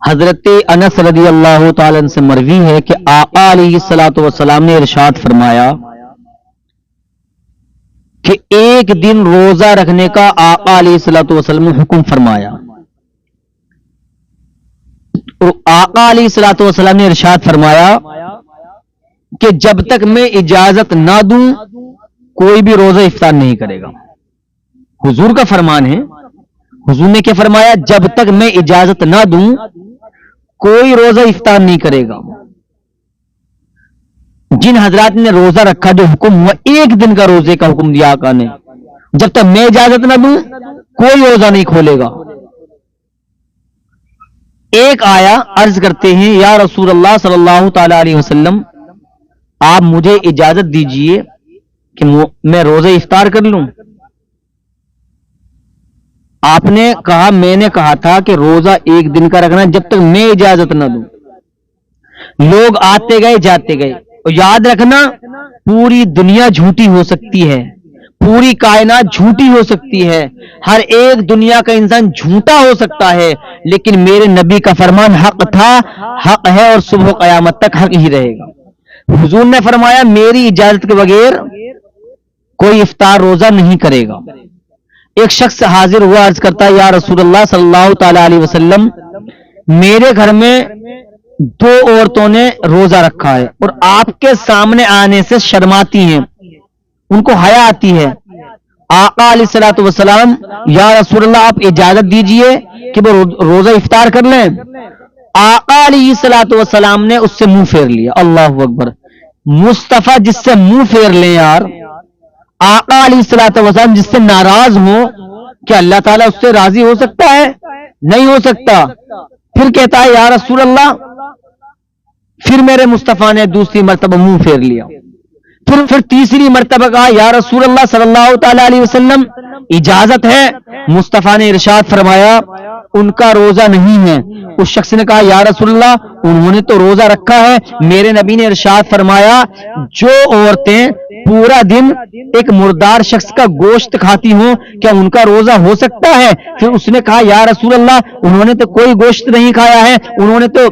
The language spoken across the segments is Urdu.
حضرت انس رضی اللہ تعالی عنہ سے مروی ہے کہ آقا علیہ الصلوۃ والسلام نے ارشاد فرمایا کہ ایک دن روزہ رکھنے کا آقا علیہ الصلوۃ والسلام نے حکم فرمایا، اور آقا علیہ الصلوۃ والسلام نے ارشاد فرمایا کہ جب تک میں اجازت نہ دوں کوئی بھی روزہ افطار نہیں کرے گا۔ حضور کا فرمان ہے، حضور نے کیا فرمایا؟ جب تک میں اجازت نہ دوں کوئی روزہ افطار نہیں کرے گا۔ جن حضرات نے روزہ رکھا، جو حکم ہوا ایک دن کا روزے کا حکم دیا آقا نے، جب تک میں اجازت نہ دوں کوئی روزہ نہیں کھولے گا۔ ایک آیا عرض کرتے ہیں یا رسول اللہ صلی اللہ تعالی علیہ وسلم، آپ مجھے اجازت دیجئے کہ میں روزہ افطار کر لوں۔ آپ نے کہا میں نے کہا تھا کہ روزہ ایک دن کا رکھنا جب تک میں اجازت نہ دوں۔ لوگ آتے گئے جاتے گئے، اور یاد رکھنا پوری دنیا جھوٹی ہو سکتی ہے، پوری کائنات جھوٹی ہو سکتی ہے، ہر ایک دنیا کا انسان جھوٹا ہو سکتا ہے، لیکن میرے نبی کا فرمان حق تھا، حق ہے، اور صبح قیامت تک حق ہی رہے گا۔ حضور نے فرمایا میری اجازت کے بغیر کوئی افطار روزہ نہیں کرے گا۔ ایک شخص حاضر ہوا، عرض کرتا ہے یا رسول اللہ صلی اللہ تعالی علیہ وسلم، میرے گھر میں دو عورتوں نے روزہ رکھا ہے اور آپ کے سامنے آنے سے شرماتی ہیں، ان کو حیا آتی ہے۔ آقا علیہ الصلوۃ والسلام، یا رسول اللہ آپ اجازت دیجئے کہ وہ روزہ افطار کر لیں۔ آقا علیہ الصلوۃ والسلام نے اس سے منہ پھیر لیا۔ اللہ اکبر! مصطفیٰ جس سے منہ پھیر لیں یار، آقا علیہ الصلوۃ والسلام جس سے ناراض ہو، کیا اللہ تعالیٰ اس سے راضی ہو سکتا ہے؟ نہیں ہو سکتا۔ پھر کہتا ہے یا رسول اللہ، پھر میرے مصطفیٰ نے دوسری مرتبہ منہ پھیر لیا، پھر تیسری مرتبہ کہا یا رسول اللہ صلی اللہ تعالی علیہ وسلم اجازت ہے؟ مصطفیٰ نے ارشاد فرمایا ان کا روزہ نہیں ہے۔ اس شخص نے کہا یا رسول اللہ انہوں نے تو روزہ رکھا ہے۔ میرے نبی نے ارشاد فرمایا جو عورتیں پورا دن ایک مردار شخص کا گوشت کھاتی ہوں کیا ان کا روزہ ہو سکتا ہے؟ پھر اس نے کہا یا رسول اللہ انہوں نے تو کوئی گوشت نہیں کھایا ہے، انہوں نے تو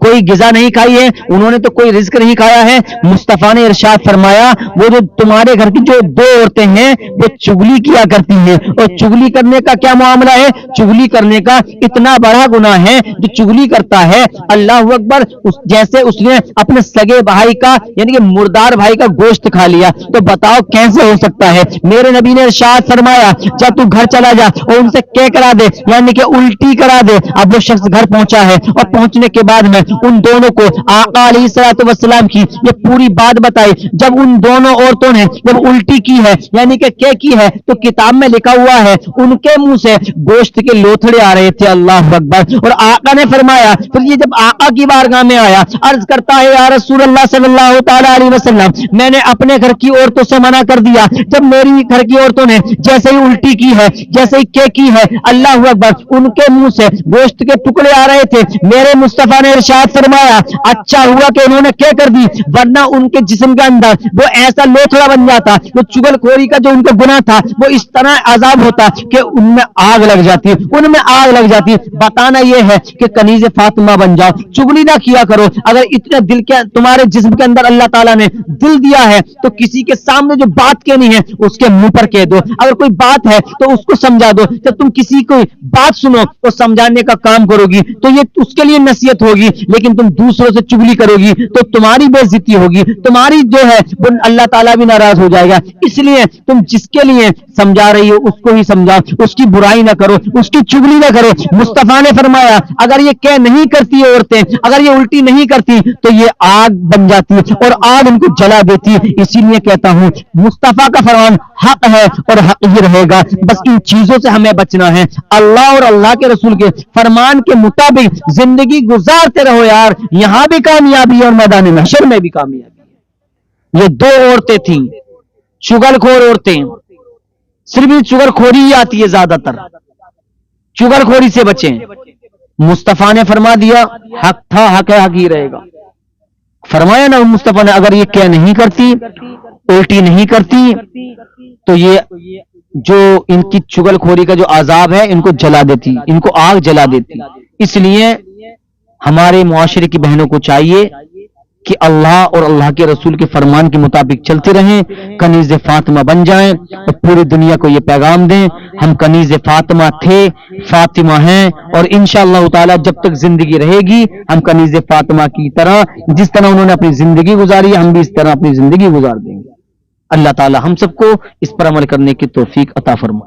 کوئی غذا نہیں کھائی ہے، انہوں نے تو کوئی رزق نہیں کھایا ہے۔ مصطفیٰ نے ارشاد فرمایا وہ جو تمہارے گھر کی جو دو عورتیں ہیں وہ چگلی کیا کرتی ہیں، اور چگلی کرنے کا کیا معاملہ ہے؟ چگلی کرنے کا اتنا بڑا گناہ ہے جو چگلی کرتا ہے، اللہ اکبر، جیسے اس نے اپنے سگے بھائی کا یعنی کہ مردار بھائی کا گوشت کھا لیا۔ تو بتاؤ کیسے ہو سکتا ہے؟ میرے نبی نے ارشاد فرمایا جب تو گھر چلا جا اور ان سے کیا کرا دے، یعنی کہ الٹی کرا دے۔ اب وہ شخص گھر پہنچا ہے اور پہنچنے کے بعد میں ان دونوں کو آقا علیہ الصلوۃ والسلام کی یہ پوری بات بتائی۔ جب ان دونوں عورتوں نے جب الٹی کی ہے یعنی کہ کیا کی ہے، تو کتاب میں لکھا ہوا ہے ان کے منہ سے گوشت کے لوتھڑے آ رہے تھے۔ اللہ اکبر! اور آقا نے فرمایا، پھر یہ جب آقا کی بارگاہ میں آیا، عرض کرتا ہے یا رسول اللہ صلی اللہ تعالی علیہ وسلم میں نے اپنے گھر کی عورتوں سے منع کر دیا، جب میری گھر کی عورتوں نے جیسے ہی الٹی کی ہے، جیسے ہی کیا کی ہے، اللہ اکبر، ان کے منہ سے گوشت کے ٹکڑے آ رہے تھے۔ میرے مصطفیٰ نے ارشاد فرمایا اچھا ہوا کہ انہوں نے کیا کر دی، ورنہ ان کے جسم کے اندر وہ ایسا لوتھڑا بن جاتا، وہ چگل خوری کا جو ان کا گناہ تھا وہ اس طرح عذاب ہوتا کہ ان میں آگ لگ جاتی، ان میں آگ لگ جاتی۔ بتانا یہ ہے کہ کنیز فاطمہ بن جاؤ، چگلی نہ کیا کرو۔ اگر اتنے دل کے تمہارے جسم کے اندر اللہ تعالیٰ نے دل دیا ہے تو کسی کے سامنے جو بات کہنی ہے اس کے منہ پر کہہ دو، اگر کوئی بات ہے تو اس کو سمجھا دو۔ جب تم کسی کو بات سنو تو سمجھانے کا کام کرو گی تو یہ اس کے لیے نصیحت ہوگی، لیکن تم دوسروں سے چگلی کرو گی تو تمہاری بے عزتی ہوگی، تمہاری جو ہے وہ اللہ تعالیٰ بھی ناراض ہو جائے گا۔ اس لیے تم جس کے لیے سمجھا رہی ہو اس کو ہی سمجھاؤ، اس کی برائی نہ کرو، اس کی چگلی نہ کرو۔ مصطفیٰ نے فرمایا اگر یہ کہہ نہیں کرتی عورتیں، اگر یہ الٹی نہیں کرتی تو یہ آگ بن جاتی اور آگ ان کو جلا دیتی۔ اسی لیے کہتا ہوں مصطفیٰ کا فرمان حق ہے اور حق ہی رہے گا، بس ان چیزوں سے ہمیں بچنا ہے۔ اللہ اور اللہ کے رسول کے فرمان کے مطابق زندگی گزارتے رہو یار، یہاں بھی کامیابی ہے اور میدان محشر میں بھی کامیابی ہے۔ یہ دو عورتیں تھیں چگل خور عورتیں، صرف چگل خوری ہی آتی ہے، زیادہ تر چگل خوری سے بچیں۔ مصطفیٰ نے فرما دیا حق تھا، حق ہے، حق ہی رہے گا۔ فرمایا نا مصطفیٰ نے اگر یہ کیا نہیں کرتی، الٹی نہیں کرتی تو یہ جو ان کی چگل خوری کا جو عذاب ہے ان کو جلا دیتی، ان کو آگ جلا دیتی۔ اس لیے ہمارے معاشرے کی بہنوں کو چاہیے کہ اللہ اور اللہ کے رسول کے فرمان کے مطابق چلتے رہیں، کنیز فاطمہ بن جائیں اور پوری دنیا کو یہ پیغام دیں ہم کنیز فاطمہ تھے، فاطمہ ہیں، اور انشاءاللہ تعالی جب تک زندگی رہے گی ہم کنیز فاطمہ کی طرح، جس طرح انہوں نے اپنی زندگی گزاری ہم بھی اس طرح اپنی زندگی گزار دیں گے۔ اللہ تعالی ہم سب کو اس پر عمل کرنے کی توفیق عطا فرمائے۔